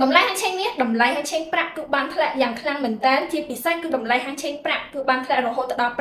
តម្លៃហាងឆេងមាសតម្លៃហាងឆេងប្រាក់គឺបានធ្លាក់យ៉ាងខ្លាំងមែនតើជាពិសេសគឺតម្លៃហាងឆេងប្រាក់គឺបានធ្លាក់រហូតដល់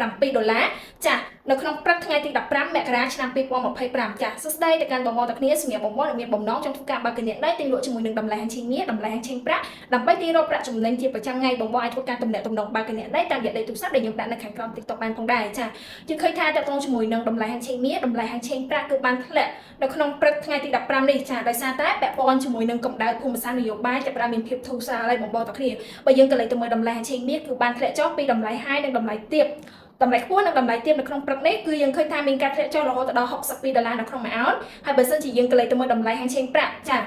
$7ចានៅក្នុងព្រឹកថ្ងៃទី15មករាឆ្នាំ2025ចាសួស្តីទៅកាន់បងប្អូនទាំងគ្នាសម្រាប់បងប្អូនដែលមានបំណងចង់ធ្វើការបើកគណនីដៃទិញលក់ជាមួយនឹងតម្លៃហាងឆេងមាសតម្លៃហាងឆេងប្រាក់ដើម្បីទាញរកប្រាក់ចំណេញជាប្រចាំថ្ងៃបងប្អូនអាចធ្វើការទំនាក់ទំនងបើកគណនីដៃតាមរយៈលេខទូរស័ព្ទដែលខ្ញុំដាក់នៅខាងក្រោម TikTok បានផងដែរចាយើងឃើញថាតកតងជាមួយនឹងតម្លៃហាងឆេងមាសតម្លៃហាងឆេងប្រាក់គឺបានធ្លាក់នៅក្នុងព្រឹកថ្ងៃទី15នេះចាដោយសារតែពាក់ព័ន្ធជាមួយនឹងកម្ដៅភូមិសាស្ត្រនយោបាយចាប់ផ្ដើមមានភាពធូរស្រាលហើយបងប្អូនទាំងគ្នាបើយើងក៏លេខទៅមើលតម្លៃហាងឆេងមាសគឺបានធ្លាក់ចុះពីតម្លៃ high និងតម្លៃទាបតម្លៃខ្ពស់និងតម្លៃទាបនៅក្នុងព្រឹកនេះគឺយើងឃើញថាមានការធ្លាក់ចុះរហូតដល់$62នៅក្នុងមួយអោនហើយបើសិនជាយើងក៏លេខទៅមើលតម្លៃហាងឆេងប្រាក់ចា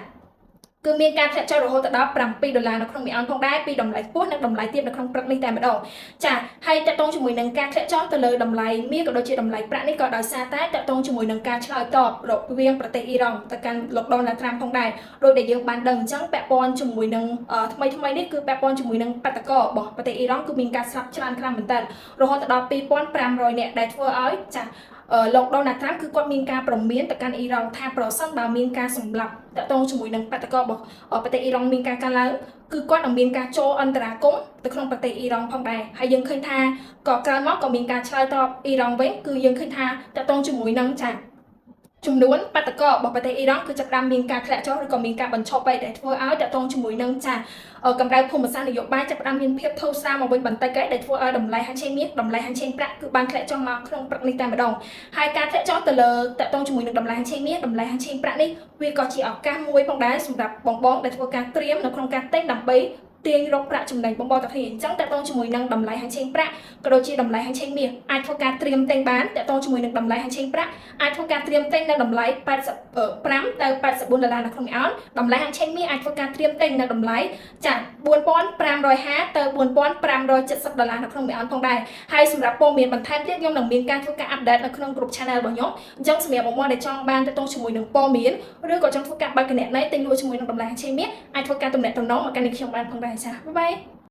គឺមានការធ្លាក់ចុះរហូតដល់$7នៅក្នុងមួយអោនផងដែរពីតម្លៃខ្ពស់និងតម្លៃទាបនៅក្នុងព្រឹកនេះតែម្ដងចាហើយតកតងជាមួយនឹងការធ្លាក់ចុះទៅលើតម្លៃមាសក៏ដូចជាតម្លៃប្រាក់នេះក៏ដោយសារតែតកតងជាមួយនឹងការឆ្លើយតបរវាងប្រទេសអ៊ីរ៉ង់ទៅកាន់លោកដូណាល់ត្រាំផងដែរដោយដែលយើងបានដឹងអញ្ចឹងពាក់ព័ន្ធជាមួយនឹងថ្មីនេះគឺពាក់ព័ន្ធជាមួយនឹងបាតកោរបស់ប្រទេសអ៊ីរ៉ង់គឺមានការស្លាប់ច្រើនខ្លាំងមែនទែនរហូតដល់2500នាក់ដែលធ្វើឲ្យចាលោកដូណាល់ត្រាំគឺគាត់មានការប្រមានទៅកាន់អ៊ីរ៉ង់ថាប្រសិនបើមានការសម្លាប់តកតងជាមួយនឹងបាតកោរបស់ប្រទេសអ៊ីរ៉ង់មានការកើនឡើងគឺគាត់នឹងមានការចូលអន្តរាគមន៍ទៅក្នុងប្រទេសអ៊ីរ៉ង់ផងដែរហើយយើងឃើញថាក៏ក្រោយមកក៏មានការឆ្លើយតបអ៊ីរ៉ង់វិញគឺយើងឃើញថាតកតងជាមួយនឹងចាចំនួនបាតកោរបស់ប្រទេសអ៊ីរ៉ង់គឺចាប់ផ្ដើមមានការធ្លាក់ចុះឬក៏មានការបញ្ឈប់ไปដែលធ្វើឲ្យតកតងជាមួយនឹងចាកម្ដៅភូមិសាស្ត្រនយោបាយចាប់ផ្ដើមមានភាពធូរស្រាលមកវិញបន្តិចហើយដែលធ្វើឲ្យតម្លៃហាងឆេងមាសតម្លៃហាងឆេងប្រាក់គឺបានធ្លាក់ចុះមកក្នុងព្រឹកនេះតែម្ដងហើយការធ្លាក់ចុះទៅលើតកតងជាមួយនឹងតម្លៃហាងឆេងមាសតម្លៃហាងឆេងប្រាក់នេះវាក៏ជាឱកាសមួយផងដែរសម្រាប់បងដែលធ្វើការត្រៀមនៅក្នុងការទិញដើម្បីទាញរកប្រាក់ចំណេញបងប្អូនទាំងគ្នាអញ្ចឹងតកតងជាមួយនឹងតម្លៃហាងឆេងប្រាក់ក៏ដូចជាតម្លៃហាងឆេងមាសអាចធ្វើការត្រៀមទិញបានតកតងជាមួយនឹងតម្លៃហាងឆេងប្រាក់អាចធ្វើការត្រៀមទិញនៅតម្លៃ85ទៅ$84នៅក្នុងមួយអោនតម្លៃហាងឆេងមាសអាចធ្វើការត្រៀមទិញនៅតម្លៃចា$4550ទៅ$4570នៅក្នុងមួយអោនផងដែរហើយសម្រាប់ព័ត៌មានបន្ថែមទៀតខ្ញុំនឹងមានការធ្វើការអាប់ដេតនៅក្នុងក្រុម Channel របស់ខ្ញុំអញ្ចឹងសម្រាប់បងប្អូនដែលចង់បានតកតងជាមួយនឹងព័ត៌មានឬក៏ចង់ធ្វើការបើកគណនីទិញលក់ជាមួយនឹងតម្លៃហាងឆេងមាសអាចធ្វើការទំនាក់ទំនងមកកាន់ខ្ញុំបានផងដែរចា៎បាយបាយ